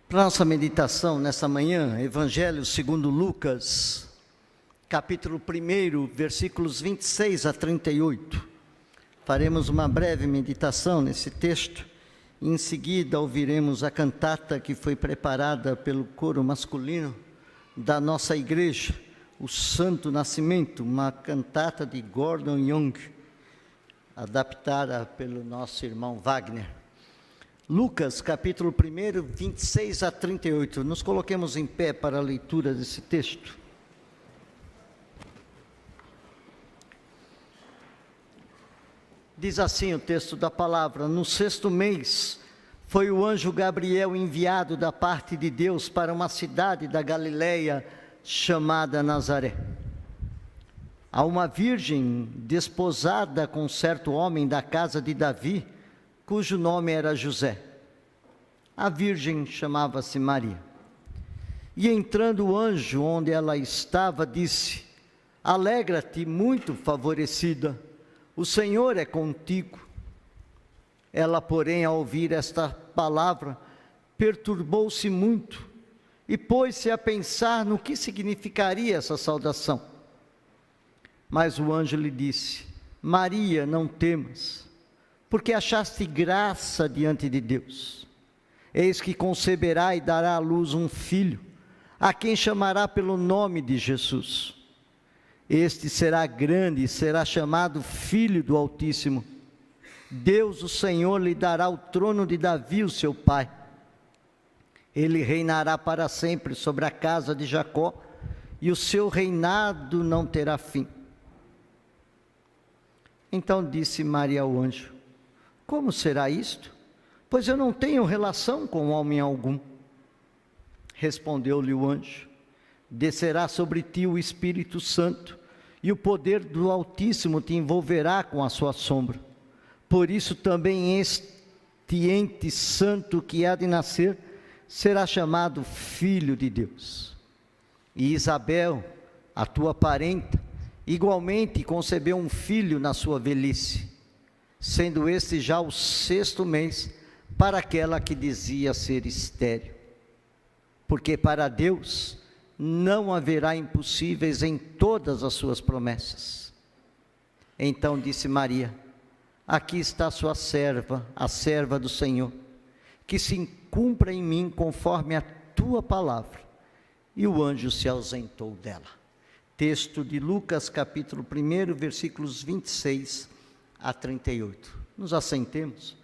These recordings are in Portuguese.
Para nossa meditação nessa manhã, Evangelho segundo Lucas, capítulo 1, versículos 26 a 38. Faremos uma breve meditação nesse texto, e em seguida ouviremos a cantata que foi preparada pelo coro masculino da nossa igreja, o Santo Nascimento, uma cantata de Gordon Young, adaptada pelo nosso irmão Wagner. Lucas, capítulo 1, 26 a 38. Nos coloquemos em pé para a leitura desse texto. Diz assim o texto da palavra: no 6º mês, foi o anjo Gabriel enviado da parte de Deus para uma cidade da Galileia chamada Nazaré, a uma virgem desposada com certo homem da casa de Davi, cujo nome era José. A virgem chamava-se Maria. E entrando o anjo onde ela estava, disse: alegra-te, muito favorecida, o Senhor é contigo. Ela, porém, ao ouvir esta palavra, perturbou-se muito e pôs-se a pensar no que significaria essa saudação. Mas o anjo lhe disse: Maria, não temas, porque achaste graça diante de Deus. Eis que conceberá e dará à luz um filho, a quem chamará pelo nome de Jesus. Este será grande e será chamado Filho do Altíssimo. Deus, o Senhor, lhe dará o trono de Davi, o seu pai. Ele reinará para sempre sobre a casa de Jacó, e o seu reinado não terá fim. Então disse Maria ao anjo: como será isto? Pois eu não tenho relação com homem algum. Respondeu-lhe o anjo: descerá sobre ti o Espírito Santo, e o poder do Altíssimo te envolverá com a sua sombra. Por isso também este ente santo que há de nascer será chamado Filho de Deus. E Isabel, a tua parenta, igualmente concebeu um filho na sua velhice, sendo este já o 6º mês para aquela que dizia ser estéril. Porque para Deus não haverá impossíveis em todas as suas promessas. Então disse Maria: aqui está sua serva, a serva do Senhor, que se cumpra em mim conforme a tua palavra. E o anjo se ausentou dela. Texto de Lucas, capítulo 1, versículos 26 a 38. Nos assentemos,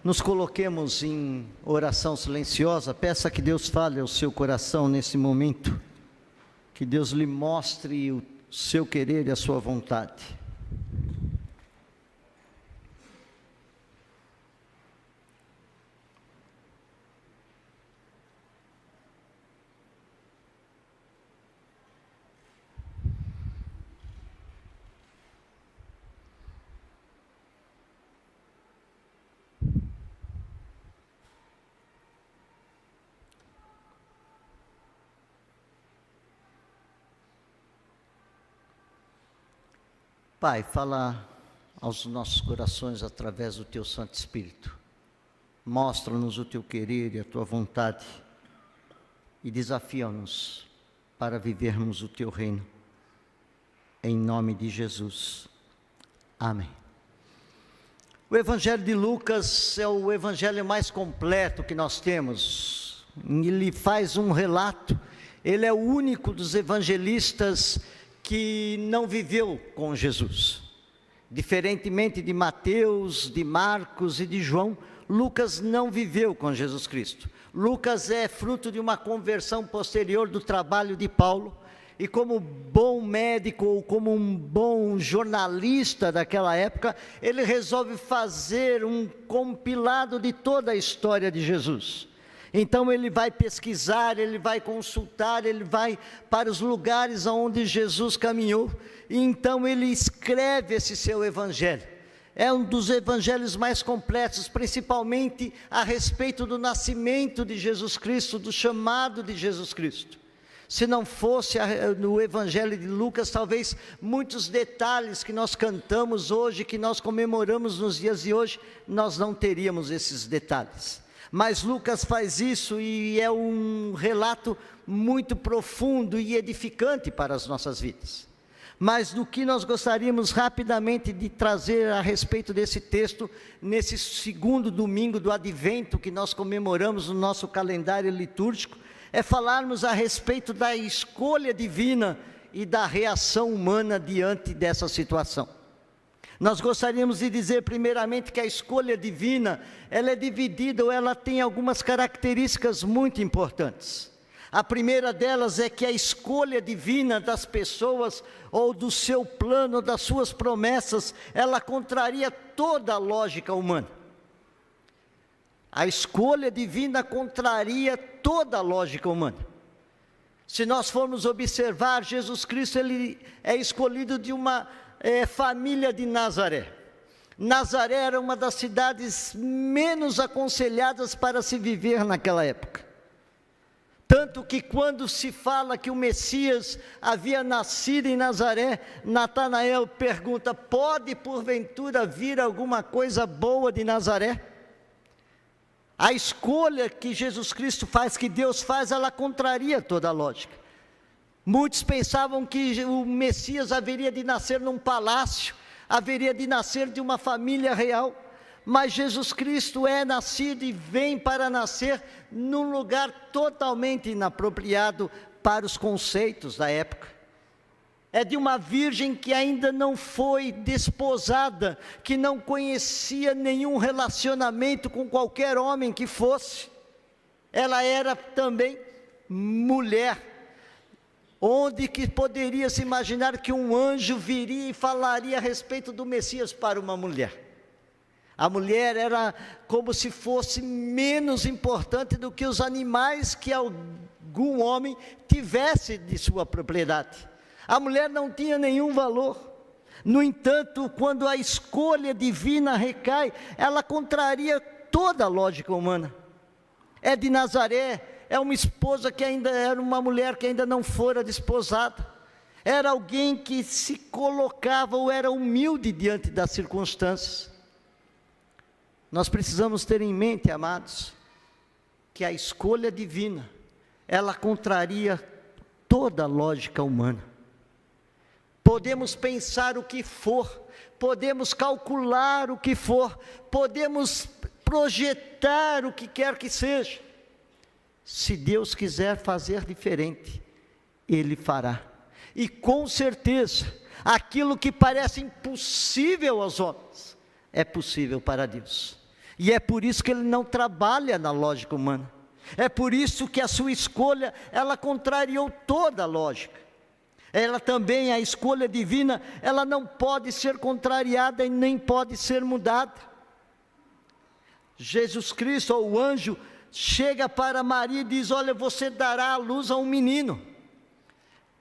nos coloquemos em oração silenciosa. Peça que Deus fale ao seu coração nesse momento, que Deus lhe mostre o seu querer e a sua vontade. Pai, fala aos nossos corações através do Teu Santo Espírito. Mostra-nos o Teu querer e a Tua vontade e desafia-nos para vivermos o Teu reino. Em nome de Jesus. Amém. O Evangelho de Lucas é o evangelho mais completo que nós temos. Ele faz um relato. Ele é o único dos evangelistas que não viveu com Jesus. Diferentemente de Mateus, de Marcos e de João, Lucas não viveu com Jesus Cristo. Lucas é fruto de uma conversão posterior do trabalho de Paulo, e como bom médico ou como um bom jornalista daquela época, ele resolve fazer um compilado de toda a história de Jesus. Então ele vai pesquisar, ele vai consultar, ele vai para os lugares onde Jesus caminhou, e então ele escreve esse seu evangelho. É um dos evangelhos mais completos, principalmente a respeito do nascimento de Jesus Cristo, do chamado de Jesus Cristo. Se não fosse no Evangelho de Lucas, talvez muitos detalhes que nós cantamos hoje, que nós comemoramos nos dias de hoje, nós não teríamos esses detalhes. Mas Lucas faz isso e é um relato muito profundo e edificante para as nossas vidas. Mas do que nós gostaríamos rapidamente de trazer a respeito desse texto, nesse segundo domingo do Advento que nós comemoramos no nosso calendário litúrgico, é falarmos a respeito da escolha divina e da reação humana diante dessa situação. Nós gostaríamos de dizer primeiramente que a escolha divina, ela é dividida ou ela tem algumas características muito importantes. A primeira delas é que a escolha divina das pessoas, ou do seu plano, das suas promessas, ela contraria toda a lógica humana. A escolha divina contraria toda a lógica humana. Se nós formos observar, Jesus Cristo, ele é escolhido de uma família de Nazaré. Nazaré era uma das cidades menos aconselhadas para se viver naquela época. Tanto que quando se fala que o Messias havia nascido em Nazaré, Natanael pergunta: pode porventura vir alguma coisa boa de Nazaré? A escolha que Jesus Cristo faz, que Deus faz, ela contraria toda a lógica. Muitos pensavam que o Messias haveria de nascer num palácio, haveria de nascer de uma família real, mas Jesus Cristo é nascido e vem para nascer num lugar totalmente inapropriado para os conceitos da época. É de uma virgem que ainda não foi desposada, que não conhecia nenhum relacionamento com qualquer homem que fosse. Ela era também mulher, onde que poderia se imaginar que um anjo viria e falaria a respeito do Messias para uma mulher? A mulher era como se fosse menos importante do que os animais que algum homem tivesse de sua propriedade. A mulher não tinha nenhum valor. No entanto, quando a escolha divina recai, ela contraria toda a lógica humana. É de Nazaré, é uma esposa que ainda era uma mulher que ainda não fora desposada. Era alguém que se colocava ou era humilde diante das circunstâncias. Nós precisamos ter em mente, amados, que a escolha divina, ela contraria toda a lógica humana. Podemos pensar o que for, podemos calcular o que for, podemos projetar o que quer que seja. Se Deus quiser fazer diferente, Ele fará. E com certeza, aquilo que parece impossível aos homens, é possível para Deus. E é por isso que Ele não trabalha na lógica humana. É por isso que a sua escolha, ela contrariou toda a lógica. Ela também, a escolha divina, ela não pode ser contrariada e nem pode ser mudada. Jesus Cristo, ou o anjo, chega para Maria e diz: olha, você dará à luz a um menino.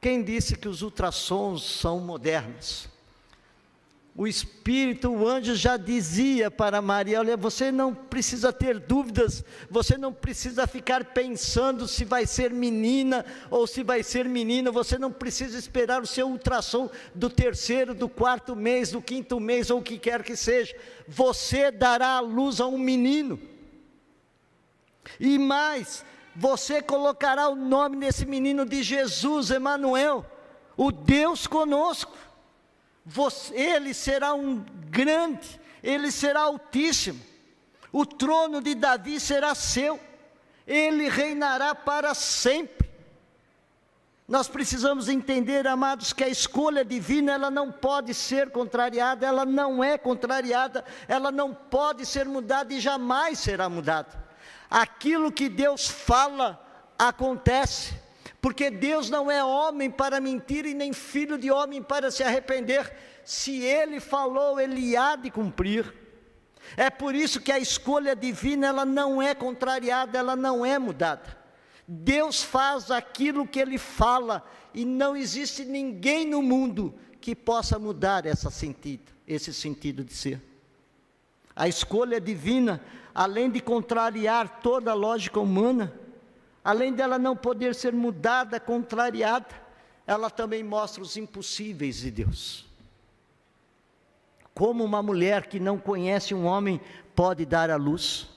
Quem disse que os ultrassons são modernos? O Espírito, o anjo já dizia para Maria: olha, você não precisa ter dúvidas, você não precisa ficar pensando se vai ser menina ou se vai ser menino, você não precisa esperar o seu ultrassom do 3º, do 4º mês, do 5º mês, ou o que quer que seja. Você dará à luz a um menino. E mais, você colocará o nome desse menino de Jesus, Emanuel, o Deus conosco. Ele será um grande, ele será altíssimo, o trono de Davi será seu, ele reinará para sempre. Nós precisamos entender, amados, que a escolha divina, ela não pode ser contrariada, ela não é contrariada, ela não pode ser mudada e jamais será mudada. Aquilo que Deus fala, acontece. Porque Deus não é homem para mentir e nem filho de homem para se arrepender. Se Ele falou, Ele há de cumprir. É por isso que a escolha divina, ela não é contrariada, ela não é mudada. Deus faz aquilo que Ele fala, e não existe ninguém no mundo que possa mudar esse sentido de ser. A escolha divina, além de contrariar toda a lógica humana, além dela não poder ser mudada, contrariada, ela também mostra os impossíveis de Deus. Como uma mulher que não conhece um homem pode dar à luz?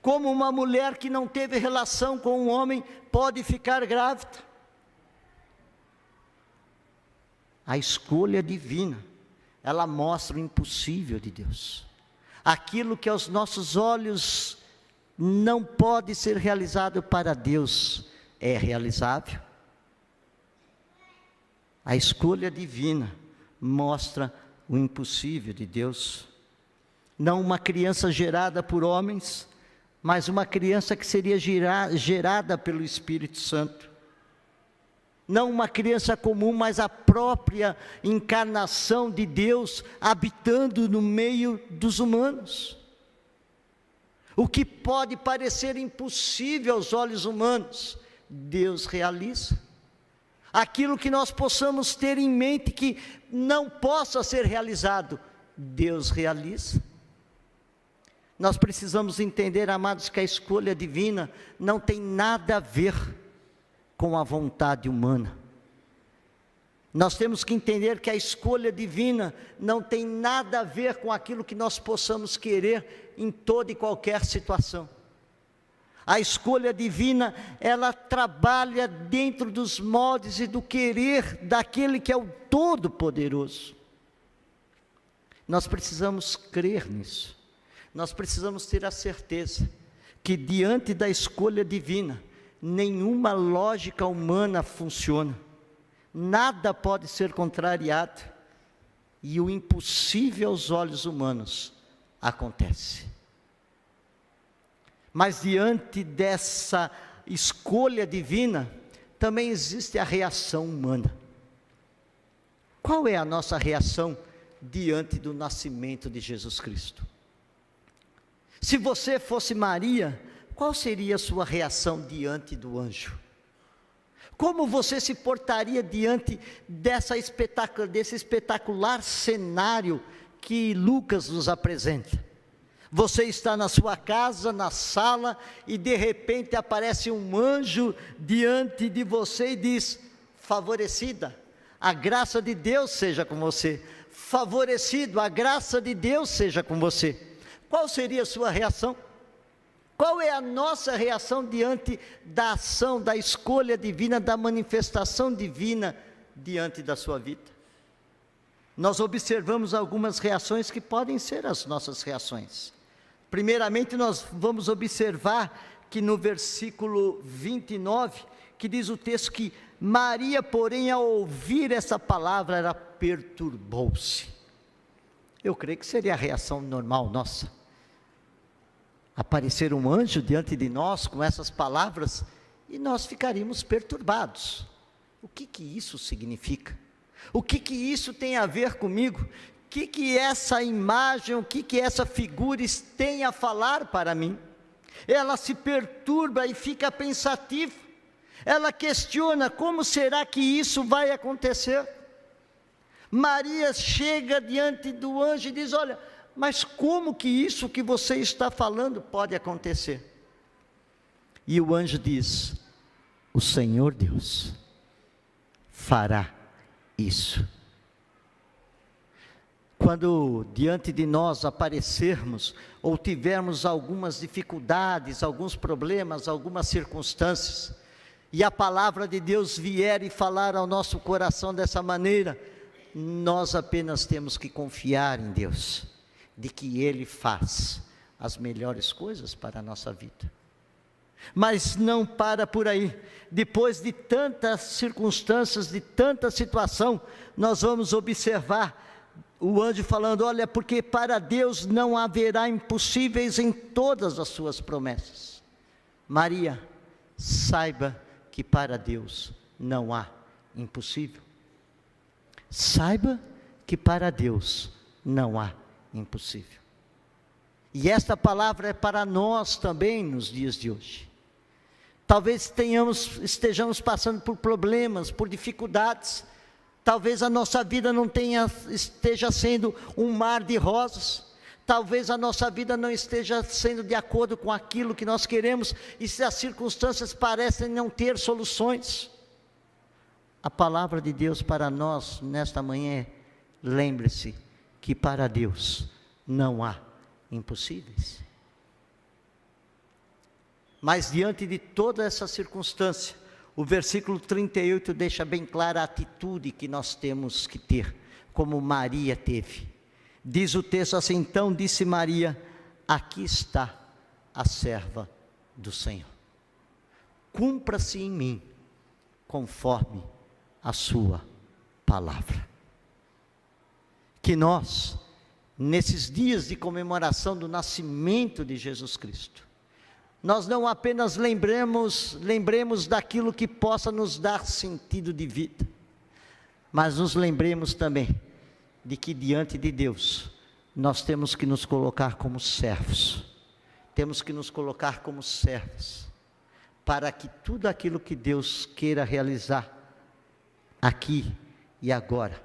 Como uma mulher que não teve relação com um homem pode ficar grávida? A escolha divina, ela mostra o impossível de Deus. Aquilo que aos nossos olhos não pode ser realizado, para Deus é realizável. A escolha divina mostra o impossível de Deus. Não uma criança gerada por homens, mas uma criança que seria gerada pelo Espírito Santo. Não uma criança comum, mas a própria encarnação de Deus habitando no meio dos humanos. O que pode parecer impossível aos olhos humanos, Deus realiza. Aquilo que nós possamos ter em mente que não possa ser realizado, Deus realiza. Nós precisamos entender, amados, que a escolha divina não tem nada a ver com a vontade humana. Nós temos que entender que a escolha divina não tem nada a ver com aquilo que nós possamos querer em toda e qualquer situação. A escolha divina, ela trabalha dentro dos moldes e do querer daquele que é o Todo-Poderoso. Nós precisamos crer nisso. Nós precisamos ter a certeza que diante da escolha divina, nenhuma lógica humana funciona. Nada pode ser contrariado. E o impossível aos olhos humanos acontece. Mas diante dessa escolha divina, também existe a reação humana. Qual é a nossa reação diante do nascimento de Jesus Cristo? Se você fosse Maria, qual seria a sua reação diante do anjo? Como você se portaria diante desse espetacular cenário que Lucas nos apresenta? Você está na sua casa, na sala, e de repente aparece um anjo diante de você e diz: favorecida, a graça de Deus seja com você. Favorecido, a graça de Deus seja com você. Qual seria a sua reação? Qual é a nossa reação diante da ação, da escolha divina, da manifestação divina diante da sua vida? Nós observamos algumas reações que podem ser as nossas reações. Primeiramente, nós vamos observar que no versículo 29, que diz o texto que Maria, porém, ao ouvir essa palavra, ela perturbou-se. Eu creio que seria a reação normal nossa. Aparecer um anjo diante de nós com essas palavras e nós ficaríamos perturbados. O que isso significa? O que isso tem a ver comigo? O que essa imagem, o que essa figura tem a falar para mim? Ela se perturba e fica pensativa. Ela questiona: como será que isso vai acontecer? Maria chega diante do anjo e diz: olha, mas como que isso que você está falando pode acontecer? E o anjo diz: o Senhor Deus fará isso. Quando diante de nós aparecermos, ou tivermos algumas dificuldades, alguns problemas, algumas circunstâncias, e a palavra de Deus vier e falar ao nosso coração dessa maneira, nós apenas temos que confiar em Deus, de que Ele faz as melhores coisas para a nossa vida. Mas não para por aí. Depois de tantas circunstâncias, de tanta situação, nós vamos observar o anjo falando: olha, porque para Deus não haverá impossíveis em todas as suas promessas. Maria, saiba que para Deus não há impossível. Saiba que para Deus não há impossível. E esta palavra é para nós também nos dias de hoje. Talvez estejamos passando por problemas, por dificuldades. Talvez a nossa vida não esteja sendo um mar de rosas. Talvez a nossa vida não esteja sendo de acordo com aquilo que nós queremos, e se as circunstâncias parecem não ter soluções. A palavra de Deus para nós nesta manhã é: lembre-se que para Deus não há impossíveis. Mas diante de toda essa circunstância, o versículo 38 deixa bem clara a atitude que nós temos que ter, como Maria teve. Diz o texto assim: então disse Maria: aqui está a serva do Senhor. Cumpra-se em mim conforme a sua palavra. Que nós, nesses dias de comemoração do nascimento de Jesus Cristo, nós não apenas lembremos daquilo que possa nos dar sentido de vida, mas nos lembremos também de que diante de Deus, nós temos que nos colocar como servos, temos que nos colocar como servos, para que tudo aquilo que Deus queira realizar, aqui e agora,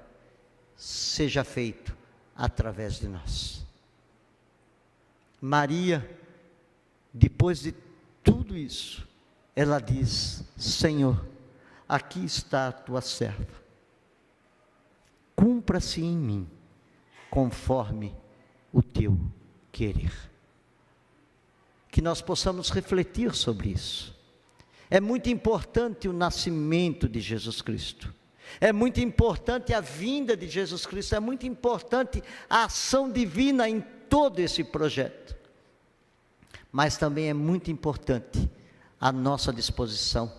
seja feito através de nós. Maria, depois de tudo isso, ela diz: Senhor, aqui está a tua serva, cumpra-se em mim, conforme o teu querer. Que nós possamos refletir sobre isso. É muito importante o nascimento de Jesus Cristo, é muito importante a vinda de Jesus Cristo, é muito importante a ação divina em todo esse projeto, mas também é muito importante a nossa disposição,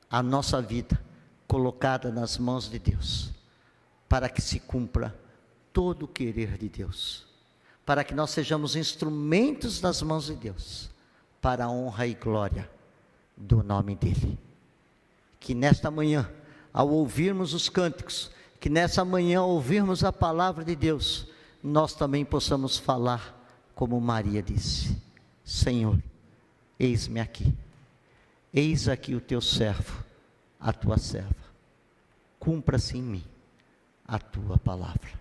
a nossa vida colocada nas mãos de Deus, para que se cumpra todo o querer de Deus, para que nós sejamos instrumentos nas mãos de Deus, para a honra e glória do nome dEle. Que nesta manhã, ao ouvirmos os cânticos, que nessa manhã ao ouvirmos a palavra de Deus, nós também possamos falar como Maria disse: Senhor, eis-me aqui, eis aqui o teu servo, a tua serva, cumpra-se em mim a tua palavra.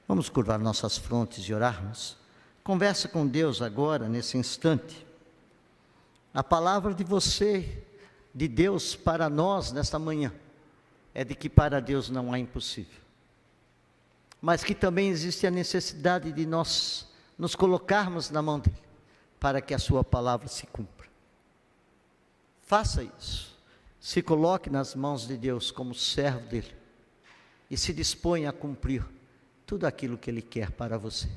Vamos curvar nossas frontes e orarmos. Conversa com Deus agora, nesse instante. A palavra de Deus para nós nesta manhã, é de que para Deus não há impossível, mas que também existe a necessidade de nós nos colocarmos na mão dEle, para que a sua palavra se cumpra. Faça isso, se coloque nas mãos de Deus como servo dEle, e se disponha a cumprir tudo aquilo que Ele quer para você.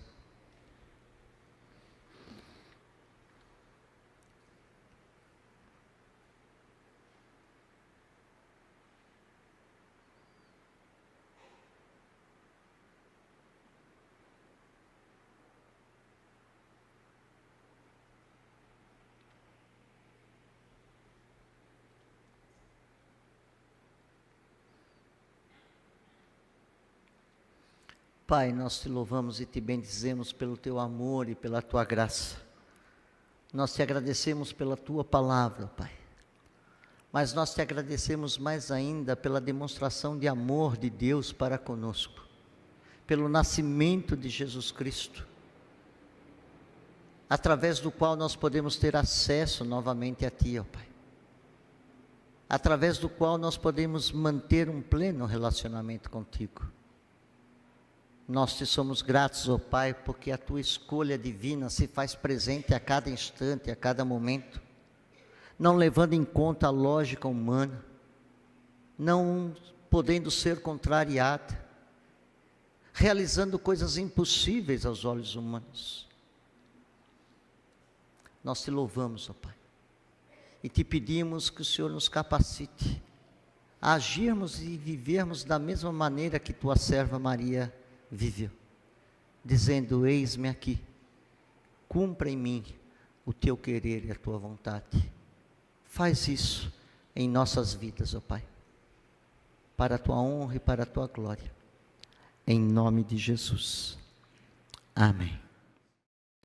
Pai, nós te louvamos e te bendizemos pelo teu amor e pela tua graça. Nós te agradecemos pela tua palavra, Pai. Mas nós te agradecemos mais ainda pela demonstração de amor de Deus para conosco, pelo nascimento de Jesus Cristo, através do qual nós podemos ter acesso novamente a Ti, ó Pai. Através do qual nós podemos manter um pleno relacionamento contigo. Nós te somos gratos, ó Pai, porque a Tua escolha divina se faz presente a cada instante, a cada momento, não levando em conta a lógica humana, não podendo ser contrariada, realizando coisas impossíveis aos olhos humanos. Nós te louvamos, ó Pai, e te pedimos que o Senhor nos capacite a agirmos e vivermos da mesma maneira que Tua serva Maria viveu, dizendo: eis-me aqui, cumpra em mim o teu querer e a tua vontade. Faz isso em nossas vidas, ó Pai, para a tua honra e para a tua glória, em nome de Jesus, amém.